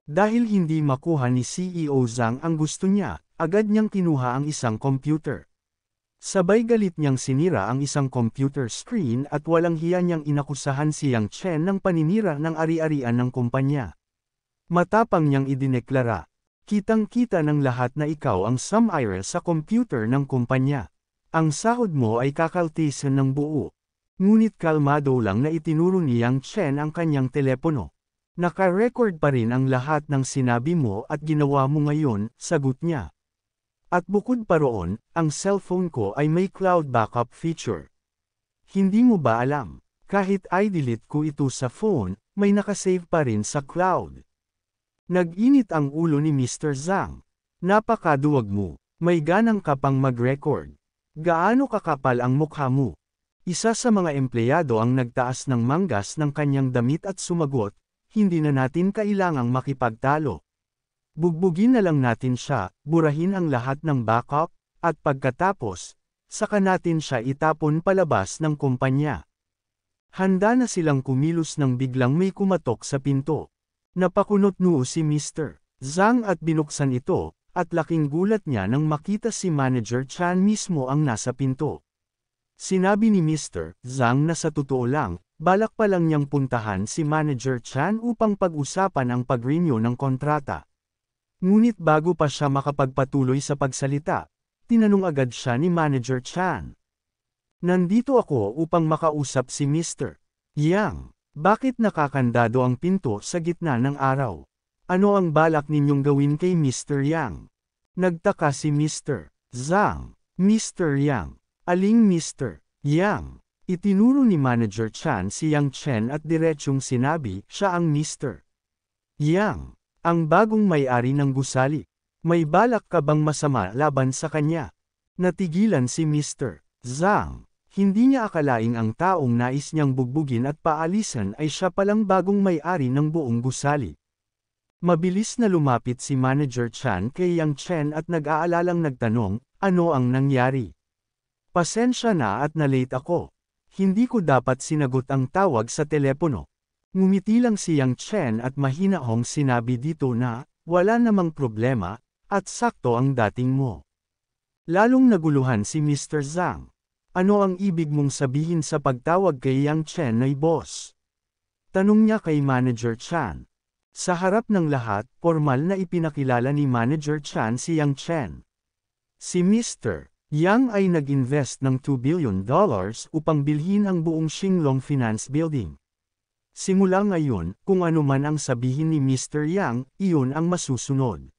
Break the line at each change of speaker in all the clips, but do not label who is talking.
Dahil hindi makuha ni CEO Zhang ang gusto niya, agad niyang kinuha ang isang computer. Sabay galit niyang sinira ang isang computer screen at walang hiya niyang inakusahan si Yang Chen ng paninira ng ari-arian ng kumpanya. Matapang niyang idineklara, kitang-kita ng lahat na ikaw ang sumire sa computer ng kumpanya. Ang sahod mo ay kakaltisan ng buo. Ngunit kalmado lang na itinuro ni Yang Chen ang kanyang telepono. Naka-record pa rin ang lahat ng sinabi mo at ginawa mo ngayon, sagot niya. At bukod pa roon, ang cellphone ko ay may cloud backup feature. Hindi mo ba alam? Kahit i-delete ko ito sa phone, may nakasave pa rin sa cloud. Nag-init ang ulo ni Mr. Zhang. Napakaduwag mo, may ganang ka pang mag-record. Gaano kakapal ang mukha mo? Isa sa mga empleyado ang nagtaas ng manggas ng kanyang damit at sumagot, hindi na natin kailangang makipagtalo. Bugbugin na lang natin siya, burahin ang lahat ng backup, at pagkatapos, saka natin siya itapon palabas ng kumpanya. Handa na silang kumilos nang biglang may kumatok sa pinto. Napakunot noo si Mr. Zhang at binuksan ito, at laking gulat niya nang makita si Manager Chan mismo ang nasa pinto. Sinabi ni Mr. Zhang na sa totoo lang, balak pa lang niyang puntahan si Manager Chan upang pag-usapan ang pag-renew ng kontrata. Ngunit bago pa siya makapagpatuloy sa pagsalita, tinanong agad siya ni Manager Chan. Nandito ako upang makausap si Mr. Yang. Bakit nakakandado ang pinto sa gitna ng araw? Ano ang balak ninyong gawin kay Mr. Yang? Nagtaka si Mr. Zhang. Mr. Yang. Aling Mr. Yang? Itinuro ni Manager Chan si Yang Chen at diretsyong sinabi, siya ang Mr. Yang, ang bagong may-ari ng gusali. May balak ka bang masama laban sa kanya? Natigilan si Mr. Zhang. Hindi niya akalaing ang taong nais niyang bugbugin at paalisan ay siya palang bagong may-ari ng buong gusali. Mabilis na lumapit si Manager Chan kay Yang Chen at nag-aalalang nagtanong, ano ang nangyari? Pasensya na at na-late ako. Hindi ko dapat sinagot ang tawag sa telepono. Ngumiti lang si Yang Chen at mahinahong sinabi dito na, wala namang problema, at sakto ang dating mo. Lalong naguluhan si Mr. Zhang. Ano ang ibig mong sabihin sa pagtawag kay Yang Chen ay boss? Tanong niya kay Manager Chan. Sa harap ng lahat, formal na ipinakilala ni Manager Chan si Yang Chen. Si Mr. Yang ay nag-invest ng $2 billion upang bilhin ang buong Shinglong Finance Building. Simula ngayon, kung ano man ang sabihin ni Mr. Yang, iyon ang masusunod.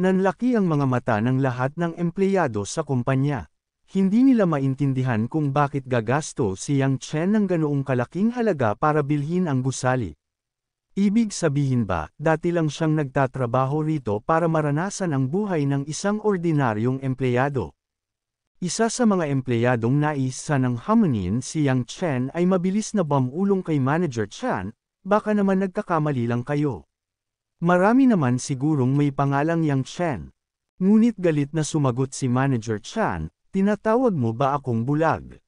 Nanlaki ang mga mata ng lahat ng empleyado sa kumpanya. Hindi nila maintindihan kung bakit gagasto si Yang Chen ng ganoong kalaking halaga para bilhin ang gusali. Ibig sabihin ba, dati lang siyang nagtatrabaho rito para maranasan ang buhay ng isang ordinaryong empleyado. Isa sa mga empleyadong naisa ng hamunin si Yang Chen ay mabilis na bumulong kay Manager Chan, baka naman nagkakamali lang kayo. Marami naman sigurong may pangalang Yang Chen. Ngunit galit na sumagot si Manager Chan, tinatawag mo ba akong bulag?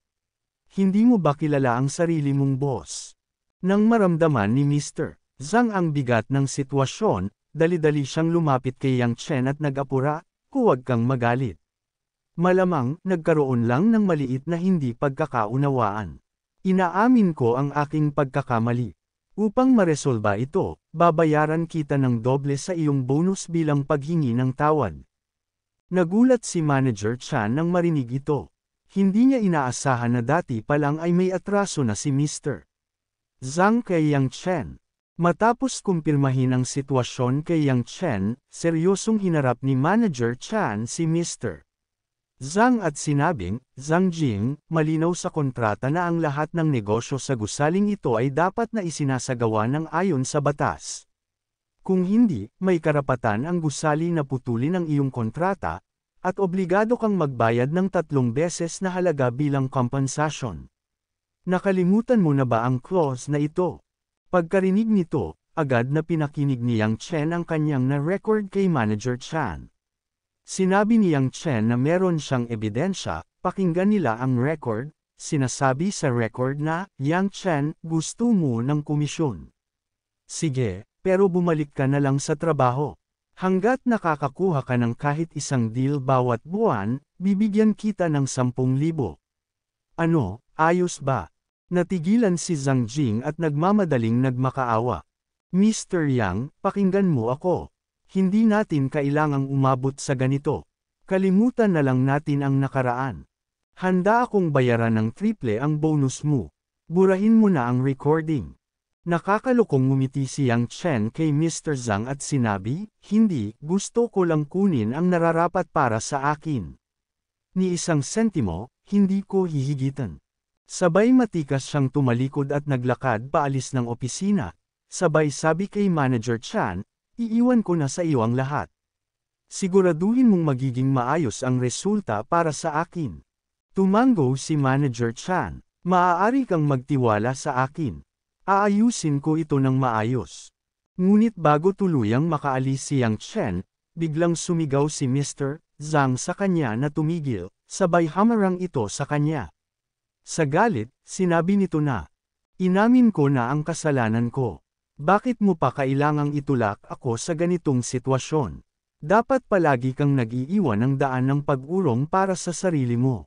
Hindi mo ba kilala ang sarili mong boss? Nang maramdaman ni Mr. Zhang ang bigat ng sitwasyon, dali-dali siyang lumapit kay Yang Chen at nag-apura, huwag kang magalit. Malamang, nagkaroon lang ng maliit na hindi pagkakaunawaan. Inaamin ko ang aking pagkakamali. Upang maresolba ito, babayaran kita ng doble sa iyong bonus bilang paghingi ng tawad. Nagulat si Manager Chan nang marinig ito. Hindi niya inaasahan na dati pa lang ay may atraso na si Mr. Zhang kay Yang Chen. Matapos kumpirmahin ang sitwasyon kay Yang Chen, seryosong hinarap ni Manager Chan si Mr. Zhang at sinabing, Zhang Jing, malinaw sa kontrata na ang lahat ng negosyo sa gusaling ito ay dapat na isinasagawa ng ayon sa batas. Kung hindi, may karapatan ang gusali na putulin ang iyong kontrata, at obligado kang magbayad ng 3 beses na halaga bilang compensation. Nakalimutan mo na ba ang clause na ito? Pagkarinig nito, agad na pinakinig ni Yang Chen ang kanyang na-record kay Manager Chan. Sinabi ni Yang Chen na meron siyang ebidensya, pakinggan nila ang record, sinasabi sa record na, Yang Chen, gusto mo ng komisyon. Sige, pero bumalik ka na lang sa trabaho. Hanggat nakakakuha ka ng kahit isang deal bawat buwan, bibigyan kita ng 10,000. Ano, ayos ba? Natigilan si Zhang Jing at nagmamadaling nagmakaawa. Mr. Yang, pakinggan mo ako. Hindi natin kailangang umabot sa ganito. Kalimutan na lang natin ang nakaraan. Handa akong bayaran ng triple ang bonus mo. Burahin mo na ang recording. Nakakalukong ngumiti si Yang Chen kay Mr. Zhang at sinabi, hindi, gusto ko lang kunin ang nararapat para sa akin. Ni isang sentimo, hindi ko hihigitan. Sabay matikas siyang tumalikod at naglakad paalis ng opisina. Sabay sabi kay Manager Chan, iiwan ko na sa iyo ang lahat. Siguraduhin mong magiging maayos ang resulta para sa akin. Tumango si Manager Chan, maaari kang magtiwala sa akin. Aayusin ko ito ng maayos. Ngunit bago tuluyang makaalis si Yang Chen, biglang sumigaw si Mr. Zhang sa kanya na tumigil, sabay hamarang ito sa kanya. Sa galit, sinabi nito na, inamin ko na ang kasalanan ko. Bakit mo pa kailangang itulak ako sa ganitong sitwasyon? Dapat palagi kang nag-iiwan ng daan ng pag-urong para sa sarili mo.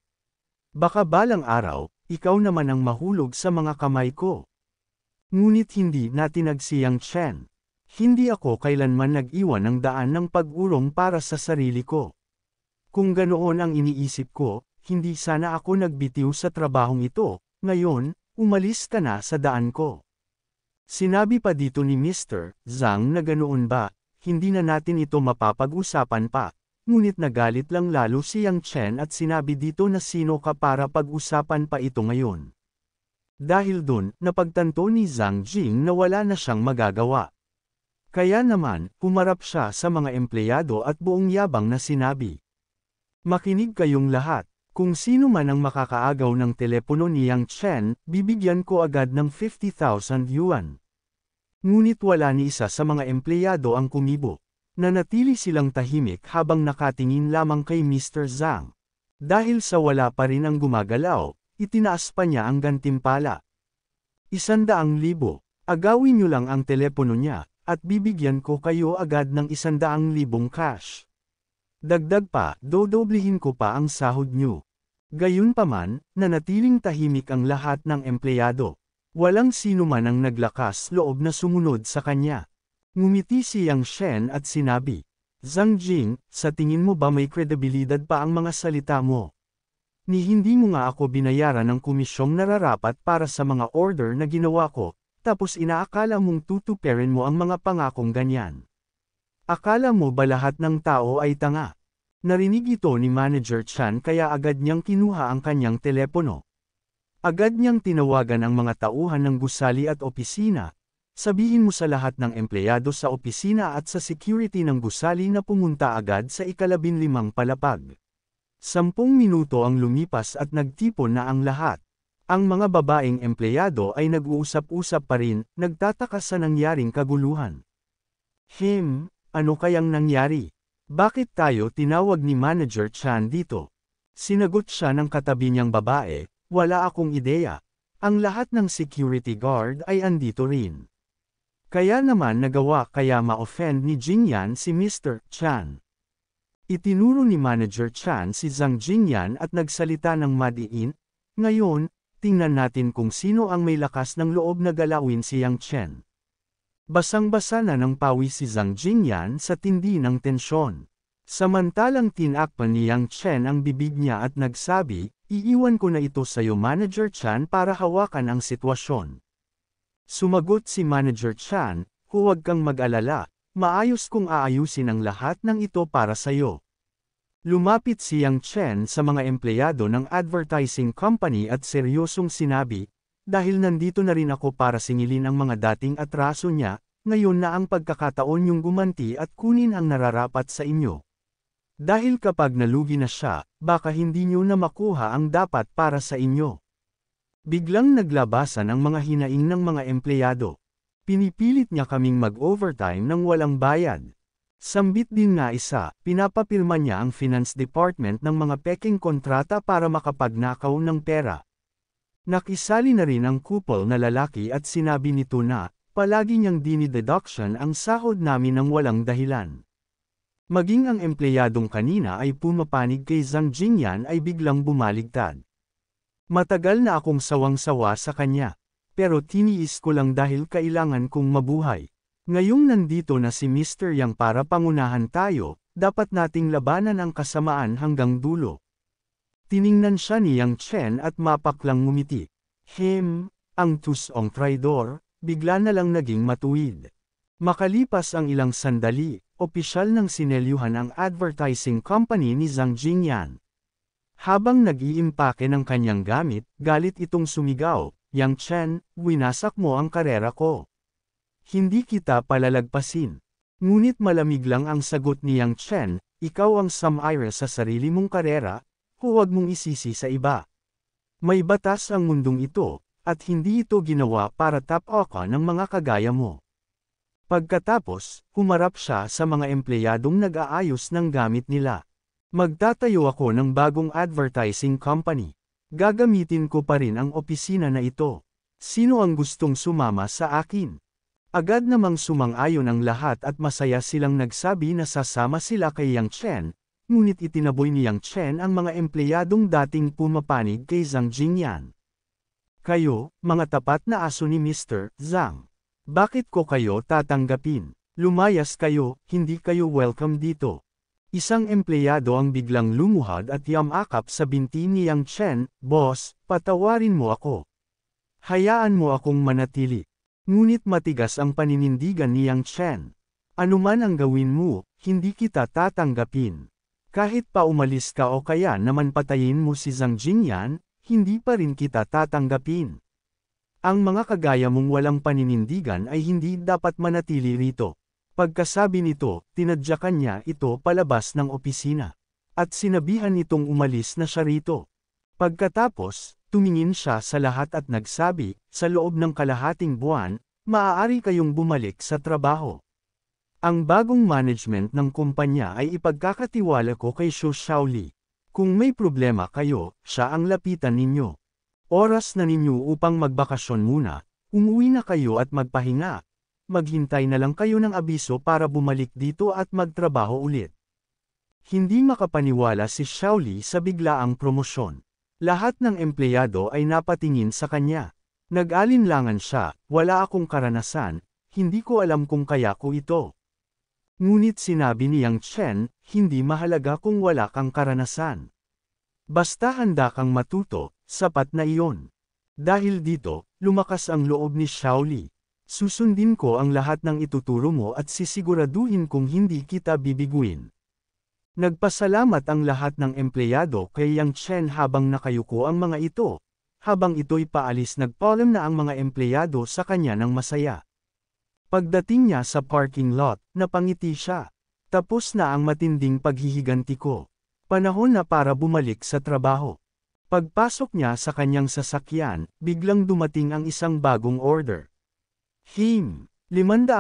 Baka balang araw, ikaw naman ang mahulog sa mga kamay ko. Ngunit hindi natin nagsiyang Chen. Hindi ako kailanman nag-iwan ng daan ng pag-urong para sa sarili ko. Kung ganoon ang iniisip ko, hindi sana ako nagbitiw sa trabahong ito, ngayon, umalis ka na sa daan ko. Sinabi pa dito ni Mr. Zhang na ganoon ba, hindi na natin ito mapapag-usapan pa, ngunit nagalit lang lalo si Yang Chen at sinabi dito na sino ka para pag-usapan pa ito ngayon. Dahil dun, napagtanto ni Zhang Jing na wala na siyang magagawa. Kaya naman, pumarap siya sa mga empleyado at buong yabang na sinabi. Makinig kayong lahat, kung sino man ang makakaagaw ng telepono ni Yang Chen, bibigyan ko agad ng 50,000 yuan. Ngunit wala ni isa sa mga empleyado ang kumibo. Nanatili silang tahimik habang nakatingin lamang kay Mr. Zhang. Dahil sa wala pa rin ang gumagalaw, itinaas pa niya ang gantimpala. 100,000. Agawin niyo lang ang telepono niya, at bibigyan ko kayo agad ng 100,000 cash. Dagdag pa, dodoblihin ko pa ang sahod niyo. Gayunpaman, nanatiling tahimik ang lahat ng empleyado. Walang sino man ang naglakas loob na sumunod sa kanya. Ngumiti si Yang Shen at sinabi, Zhang Jing, sa tingin mo ba may kredibilidad pa ang mga salita mo? Ni hindi mo nga ako binayaran ng komisyong nararapat para sa mga order na ginawa ko, tapos inaakala mong tutuperin mo ang mga pangakong ganyan. Akala mo ba lahat ng tao ay tanga? Narinig ito ni Manager Chan kaya agad niyang kinuha ang kanyang telepono. Agad niyang tinawagan ang mga tauhan ng gusali at opisina. Sabihin mo sa lahat ng empleyado sa opisina at sa security ng gusali na pumunta agad sa 15 palapag. 10 minuto ang lumipas at nagtipon na ang lahat. Ang mga babaeng empleyado ay nag-uusap-usap pa rin, nagtataka sa nangyaring kaguluhan. Ano kayang nangyari? Bakit tayo tinawag ni Manager Chan dito? Sinagot siya ng katabi niyang babae, wala akong ideya. Ang lahat ng security guard ay andito rin. Kaya naman nagawa kaya ma-offend ni Jingyan si Mr. Chan. Itinuro ni Manager Chan si Zhang Jingyan at nagsalita ng madiin, ngayon, tingnan natin kung sino ang may lakas ng loob na galawin si Yang Chen. Basang-basa na ng pawis si Zhang Jingyan sa tindi ng tensyon. Samantalang tinakpan ni Yang Chen ang bibig niya at nagsabi, iiwan ko na ito sa iyo Manager Chan para hawakan ang sitwasyon. Sumagot si Manager Chan, huwag kang mag-alala, maayos kong aayusin ang lahat ng ito para sa iyo. Lumapit si Yang Chen sa mga empleyado ng advertising company at seryosong sinabi, dahil nandito na rin ako para singilin ang mga dating atraso niya, ngayon na ang pagkakataon yung gumanti at kunin ang nararapat sa inyo. Dahil kapag nalugi na siya, baka hindi niyo na makuha ang dapat para sa inyo. Biglang naglabasan ang mga hinaing ng mga empleyado. Pinipilit niya kaming mag-overtime ng walang bayad. Sambit din nga isa, pinapapirma niya ang finance department ng mga peking kontrata para makapagnakaw ng pera. Nakisali na rin ang couple na lalaki at sinabi nito na, Palagi niyang dinideduction ang sahod namin ng walang dahilan. Maging ang empleyadong kanina ay pumapanig kay Zhang Jingyan ay biglang bumaligtad. Matagal na akong sawang-sawa sa kanya. Pero tiniis ko lang dahil kailangan kong mabuhay. Ngayong nandito na si Mr. Yang para pangunahan tayo, dapat nating labanan ang kasamaan hanggang dulo. Tiningnan siya ni Yang Chen at mapaklang ngumiti. Ang tusong traidor, bigla na lang naging matuwid. Makalipas ang ilang sandali, opisyal ng sinelyuhan ang advertising company ni Zhang Jingyan. Habang nag-iimpake ng kanyang gamit, galit itong sumigaw, Yang Chen, winasak mo ang karera ko. Hindi kita palalagpasin. Ngunit malamig lang ang sagot ni Yang Chen, ikaw ang sumire sa sarili mong karera, huwag mong isisi sa iba. May batas ang mundong ito, at hindi ito ginawa para tap-oka ng mga kagaya mo. Pagkatapos, humarap siya sa mga empleyadong nag-aayos ng gamit nila. Magtatayo ako ng bagong advertising company. Gagamitin ko pa rin ang opisina na ito. Sino ang gustong sumama sa akin? Agad namang sumang-ayon ang lahat at masaya silang nagsabi na sasama sila kay Yang Chen, ngunit itinaboy ni Yang Chen ang mga empleyadong dating pumapanig kay Zhang Jingyan. Kayo, mga tapat na aso ni Mr. Zhang. Bakit ko kayo tatanggapin? Lumayas kayo, hindi kayo welcome dito. Isang empleyado ang biglang lumuhad at yamakap sa binti ni Yang Chen, Boss, patawarin mo ako. Hayaan mo akong manatili. Ngunit matigas ang paninindigan ni Yang Chen. Anuman ang gawin mo, hindi kita tatanggapin. Kahit pa umalis ka o kaya naman patayin mo si Zhang Jingyan, hindi pa rin kita tatanggapin. Ang mga kagaya mong walang paninindigan ay hindi dapat manatili rito. Pagkasabi nito, tinadyakan niya ito palabas ng opisina. At sinabihan itong umalis na siya rito. Pagkatapos, tumingin siya sa lahat at nagsabi, sa loob ng kalahating buwan, maaari kayong bumalik sa trabaho. Ang bagong management ng kumpanya ay ipagkakatiwala ko kay Xu Shaoli. Kung may problema kayo, siya ang lapitan ninyo. Oras na ninyo upang magbakasyon muna, umuwi na kayo at magpahinga. Maghintay na lang kayo ng abiso para bumalik dito at magtrabaho ulit. Hindi makapaniwala si Shaoli sa biglaang promosyon. Lahat ng empleyado ay napatingin sa kanya. Nag-alinlangan siya, wala akong karanasan, hindi ko alam kung kaya ko ito. Ngunit sinabi ni Yang Chen, hindi mahalaga kung wala kang karanasan. Basta handa kang matuto, sapat na iyon. Dahil dito, lumakas ang loob ni Shaoli. Susundin ko ang lahat ng ituturo mo at sisiguraduhin kong hindi kita bibiguin. Nagpasalamat ang lahat ng empleyado kay Yang Chen habang nakayuko ang mga ito. Habang ito'y paalis nagpaalam na ang mga empleyado sa kanya ng masaya. Pagdating niya sa parking lot, napangiti siya. Tapos na ang matinding paghihiganti ko. Panahon na para bumalik sa trabaho. Pagpasok niya sa kanyang sasakyan, biglang dumating ang isang bagong order. 500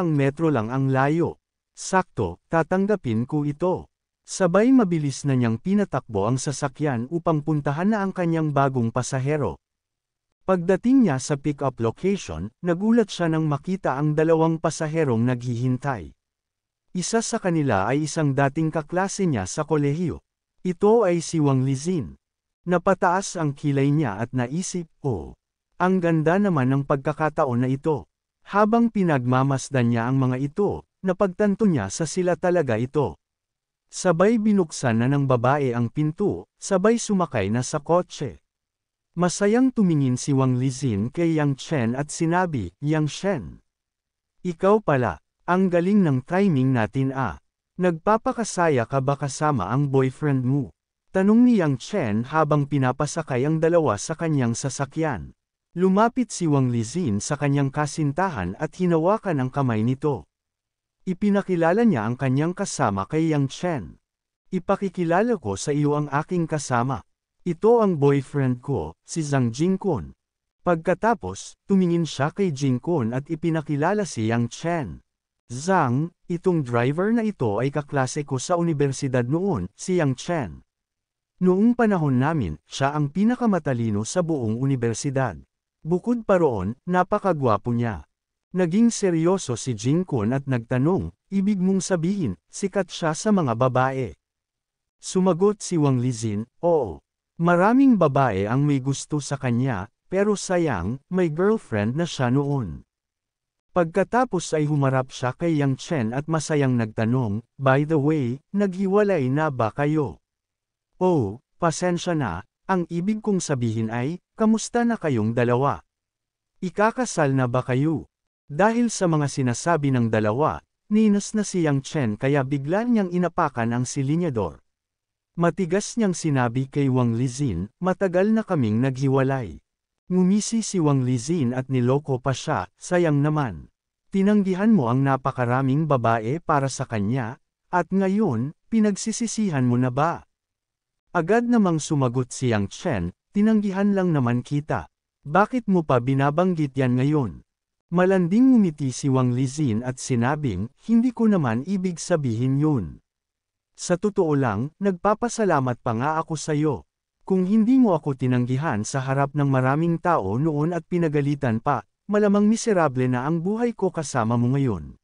metro lang ang layo. Sakto, tatanggapin ko ito. Sabay mabilis na niyang pinatakbo ang sasakyan upang puntahan na ang kanyang bagong pasahero. Pagdating niya sa pick-up location, nagulat siya nang makita ang dalawang pasaherong naghihintay. Isa sa kanila ay isang dating kaklase niya sa kolehiyo. Ito ay si Wang Lizin. Napataas ang kilay niya at naisip, ang ganda naman ng pagkakataon na ito. Habang pinagmamasdan niya ang mga ito, napagtanto niya sa sila talaga ito. Sabay binuksan na ng babae ang pinto, sabay sumakay na sa kotse. Masayang tumingin si Wang Lizin kay Yang Chen at sinabi, Yang Chen. Ikaw pala, ang galing ng timing natin ah. Nagpapakasaya ka ba kasama ang boyfriend mo? Tanong ni Yang Chen habang pinapasakay ang dalawa sa kanyang sasakyan. Lumapit si Wang Lizin sa kanyang kasintahan at hinawakan ang kamay nito. Ipinakilala niya ang kanyang kasama kay Yang Chen. Ipakikilala ko sa iyo ang aking kasama. Ito ang boyfriend ko, si Zhang Jingkun. Pagkatapos, tumingin siya kay Jingkun at ipinakilala si Yang Chen. Zhang, itong driver na ito ay kaklase ko sa universidad noon, si Yang Chen. Noong panahon namin, siya ang pinakamatalino sa buong universidad. Bukod pa roon, napakagwapo niya. Naging seryoso si Jingkun at nagtanong, ibig mong sabihin, sikat siya sa mga babae? Sumagot si Wang Lizin, oo. Maraming babae ang may gusto sa kanya, pero sayang, may girlfriend na siya noon. Pagkatapos ay humarap siya kay Yang Chen at masayang nagtanong, by the way, naghiwalay na ba kayo? Oh, pasensya na, ang ibig kong sabihin ay, kamusta na kayong dalawa? Ikakasal na ba kayo? Dahil sa mga sinasabi ng dalawa, ninas na si Yang Chen kaya bigla niyang inapakan ang silinyador. Matigas niyang sinabi kay Wang Lizin, matagal na kaming naghiwalay. Ngumisi si Wang Lizin at niloko pa siya, sayang naman. Tinanggihan mo ang napakaraming babae para sa kanya, at ngayon, pinagsisisihan mo na ba? Agad namang sumagot si Yang Chen, tinanggihan lang naman kita. Bakit mo pa binabanggit yan ngayon? Malanding ngumiti si Wang Lizin at sinabing, hindi ko naman ibig sabihin yun. Sa totoo lang, nagpapasalamat pa nga ako sa'yo. Kung hindi mo ako tinanggihan sa harap ng maraming tao noon at pinagalitan pa, malamang miserable na ang buhay ko kasama mo ngayon.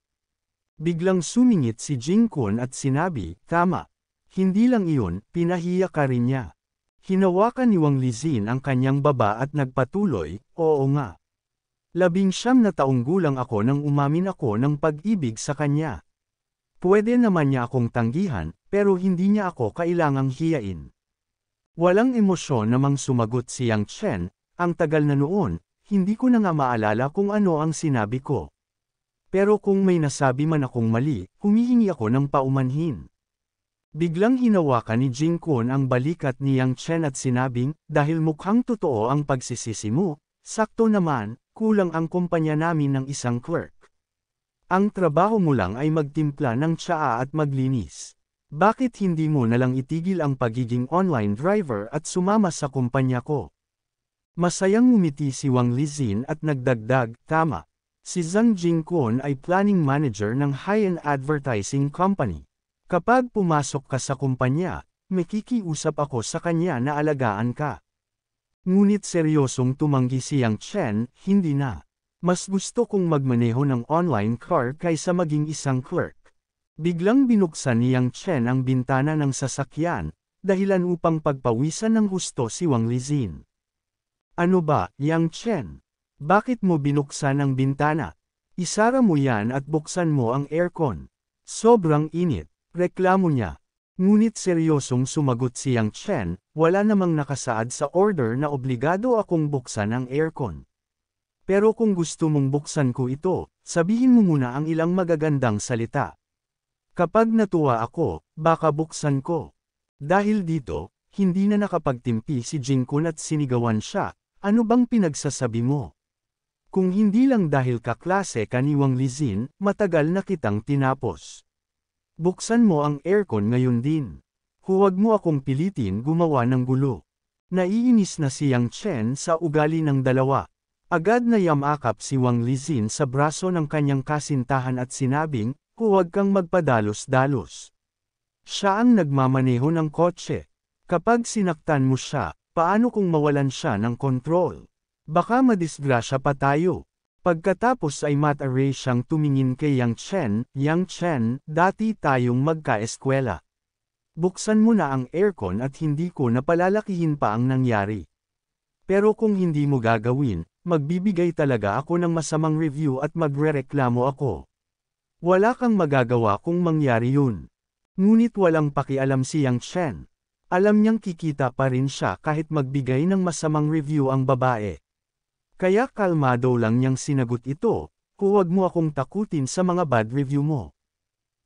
Biglang sumingit si Jingkun at sinabi, tama. Hindi lang iyon, pinahiya ka rin niya. Hinawakan ni Wang Lizin ang kanyang baba at nagpatuloy, oo nga. 19 na taong gulang ako nang umamin ako ng pag-ibig sa kanya. Pwede naman niya akong tanggihan, pero hindi niya ako kailangang hiyain. Walang emosyon namang sumagot si Yang Chen, ang tagal na noon, hindi ko na nga maalala kung ano ang sinabi ko. Pero kung may nasabi man akong mali, humihingi ako ng paumanhin. Biglang hinawakan ni Jingkun ang balikat ni Yang Chen at sinabing, dahil mukhang totoo ang pagsisisi mo, sakto naman, kulang ang kumpanya namin ng isang clerk. Ang trabaho mo lang ay magtimpla ng tsaa at maglinis. Bakit hindi mo nalang itigil ang pagiging online driver at sumama sa kumpanya ko? Masayang ngumiti si Wang Lizin at nagdagdag, tama. Si Zhang Jingkun ay planning manager ng high-end advertising company. Kapag pumasok ka sa kumpanya, makikiusap ako sa kanya na alagaan ka. Ngunit seryosong tumanggi si Yang Chen, hindi na. Mas gusto kong magmaneho ng online car kaysa maging isang clerk. Biglang binuksan ni Yang Chen ang bintana ng sasakyan, dahilan upang pagpawisan ng husto si Wang Lizin. Ano ba, Yang Chen? Bakit mo binuksan ang bintana? Isara mo yan at buksan mo ang aircon. Sobrang init, reklamo niya. Ngunit seryosong sumagot si Yang Chen, wala namang nakasaad sa order na obligado akong buksan ang aircon. Pero kung gusto mong buksan ko ito, sabihin mo muna ang ilang magagandang salita. Kapag natuwa ako, baka buksan ko. Dahil dito, hindi na nakapagtimpi si Jingkun at sinigawan siya, ano bang pinagsasabi mo? Kung hindi lang dahil kaklase ka ni Wang Lizin, matagal na kitang tinapos. Buksan mo ang aircon ngayon din. Huwag mo akong pilitin gumawa ng gulo. Naiinis na si Yang Chen sa ugali ng dalawa. Agad na yamakap si Wang Lizin sa braso ng kanyang kasintahan at sinabing, huwag kang magpadalos-dalos. Siya ang nagmamaneho ng kotse. Kapag sinaktan mo siya, paano kung mawalan siya ng kontrol? Baka madisgrasya pa tayo. Pagkatapos ay mata-ray siyang tumingin kay Yang Chen, Yang Chen, dati tayong magkaeskwela. Buksan mo na ang aircon at hindi ko napalalakihin pa ang nangyari. Pero kung hindi mo gagawin, magbibigay talaga ako ng masamang review at magrereklamo ako. Wala kang magagawa kung mangyari yun. Ngunit walang pakialam si Yang Chen. Alam niyang kikita pa rin siya kahit magbigay ng masamang review ang babae. Kaya kalmado lang niyang sinagot ito, huwag mo akong takutin sa mga bad review mo.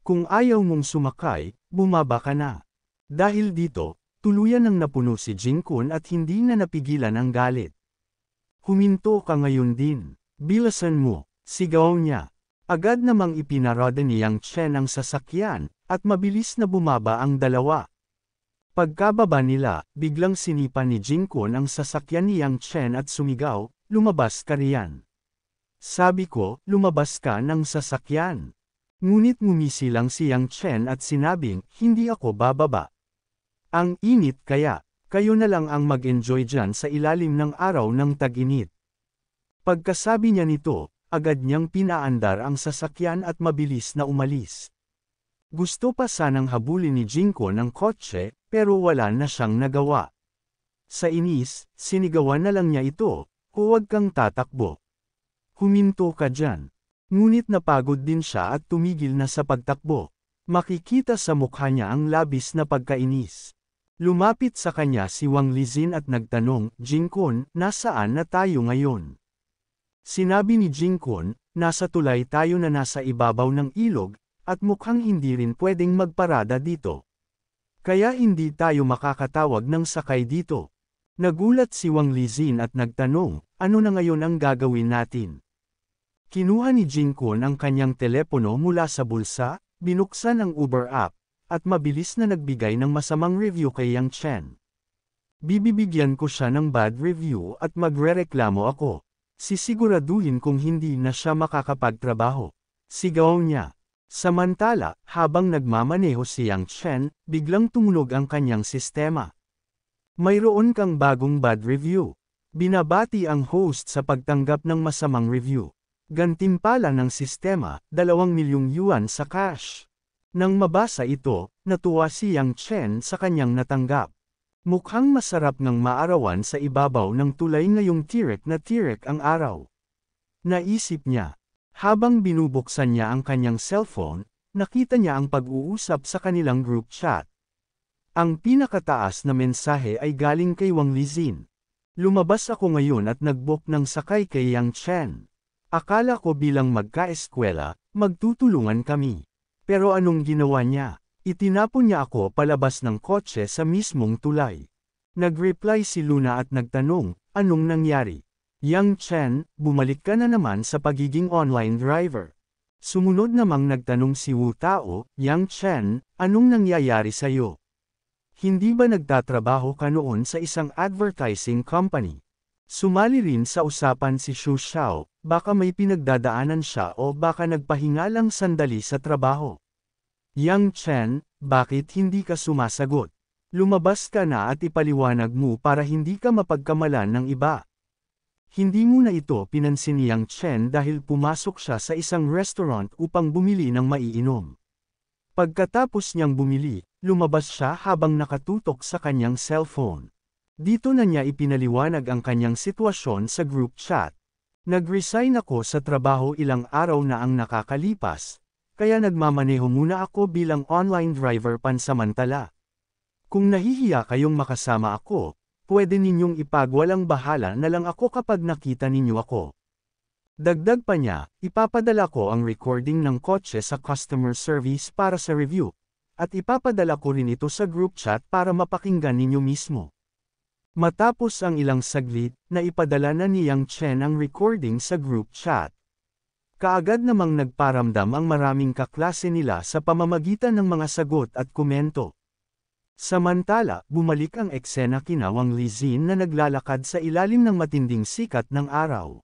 Kung ayaw mong sumakay, bumaba ka na. Dahil dito, tuluyan nang napuno si Jingkun at hindi na napigilan ang galit. Huminto ka ngayon din. Bilasan mo, sigaw niya. Agad namang ipinarada ni Yang Chen ang sasakyan, at mabilis na bumaba ang dalawa. Pagkababa nila, biglang sinipa ni Jingkun ang sasakyan ni Yang Chen at sumigaw, lumabas ka riyan. Sabi ko, lumabas ka ng sasakyan. Ngunit ngumisi lang si Yang Chen at sinabing, hindi ako bababa. Ang init kaya, kayo na lang ang mag-enjoy dyan sa ilalim ng araw ng tag-init. Pagkasabi niya nito, agad niyang pinaandar ang sasakyan at mabilis na umalis. Gusto pa sanang habulin ni Jinko ng kotse, pero wala na siyang nagawa. Sa inis, sinigawan na lang niya ito, huwag kang tatakbo. Huminto ka dyan. Ngunit napagod din siya at tumigil na sa pagtakbo. Makikita sa mukha niya ang labis na pagkainis. Lumapit sa kanya si Wang Lizin at nagtanong, Jinkon, nasaan na tayo ngayon? Sinabi ni Jinkon, nasa tulay tayo na nasa ibabaw ng ilog, at mukhang hindi rin pwedeng magparada dito. Kaya hindi tayo makakatawag ng sakay dito. Nagulat si Wang Lizin at nagtanong, ano na ngayon ang gagawin natin? Kinuha ni Jinkon ang kanyang telepono mula sa bulsa, binuksan ang Uber app, at mabilis na nagbigay ng masamang review kay Yang Chen. Bibibigyan ko siya ng bad review at magrereklamo ako. Sisiguraduhin kung hindi na siya makakapagtrabaho. Sigaw niya. Samantala, habang nagmamaneho si Yang Chen, biglang tumunog ang kanyang sistema. Mayroon kang bagong bad review. Binabati ang host sa pagtanggap ng masamang review. Gantimpala ng sistema, 2,000,000 yuan sa cash. Nang mabasa ito, natuwa si Yang Chen sa kanyang natanggap. Mukhang masarap ng maarawan sa ibabaw ng tulay ngayong tirek na tirek ang araw. Naisip niya. Habang binubuksan niya ang kanyang cellphone, nakita niya ang pag-uusap sa kanilang group chat. Ang pinakataas na mensahe ay galing kay Wang Lizin. Lumabas ako ngayon at nag-book ng sakay kay Yang Chen. Akala ko bilang magkaeskwela, magtutulungan kami. Pero anong ginawa niya? Itinapon niya ako palabas ng kotse sa mismong tulay. Nag-reply si Luna at nagtanong, anong nangyari? Yang Chen, bumalik ka na naman sa pagiging online driver. Sumunod namang nagtanong si Wu Tao, Yang Chen, anong nangyayari sa'yo? Hindi ba nagtatrabaho ka noon sa isang advertising company? Sumali rin sa usapan si Xu Xiao, baka may pinagdadaanan siya o baka nagpahinga lang sandali sa trabaho. Yang Chen, bakit hindi ka sumasagot? Lumabas ka na at ipaliwanag mo para hindi ka mapagkamalan ng iba. Hindi mo na ito pinansin ni Yang Chen dahil pumasok siya sa isang restaurant upang bumili ng maiinom. Pagkatapos niyang bumili, lumabas siya habang nakatutok sa kanyang cellphone. Dito na niya ipinaliwanag ang kanyang sitwasyon sa group chat. Nag-resign ako sa trabaho ilang araw na ang nakakalipas, kaya nagmamaneho muna ako bilang online driver pansamantala. Kung nahihiya kayong makasama ako, pwede ninyong ipagwalang bahala na lang ako kapag nakita ninyo ako. Dagdag pa niya, ipapadala ko ang recording ng kotse sa customer service para sa review, at ipapadala ko rin ito sa group chat para mapakinggan ninyo mismo. Matapos ang ilang saglit, naipadala na ni Yang Chen ang recording sa group chat. Kaagad namang nagparamdam ang maraming kaklase nila sa pamamagitan ng mga sagot at komento. Samantala, bumalik ang eksena kina Wang Lizin na naglalakad sa ilalim ng matinding sikat ng araw.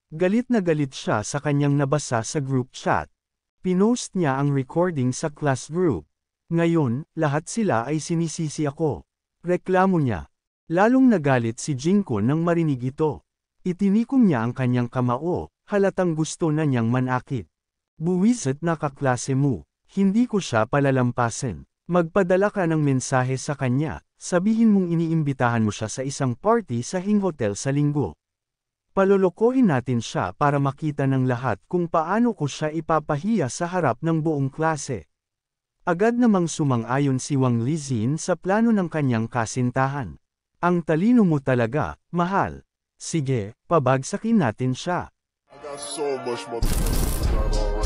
Galit na galit siya sa kanyang nabasa sa group chat. Pinost niya ang recording sa class group. Ngayon, lahat sila ay sinisisi ako. Reklamo niya. Lalong nagalit si Jinko nang marinig ito. Itinikom niya ang kanyang kamao, halatang gusto na niyang manakit. Buwisit na kaklase mo, hindi ko siya palalampasin. Magpadala ka ng mensahe sa kanya, sabihin mong iniimbitahan mo siya sa isang party sa Hing Hotel sa linggo. Palolokohin natin siya para makita ng lahat kung paano ko siya ipapahiya sa harap ng buong klase. Agad namang sumang-ayon si Wang Lizin sa plano ng kanyang kasintahan. Ang talino mo talaga, mahal. Sige, pabagsakin natin siya.
I got so much motherfucking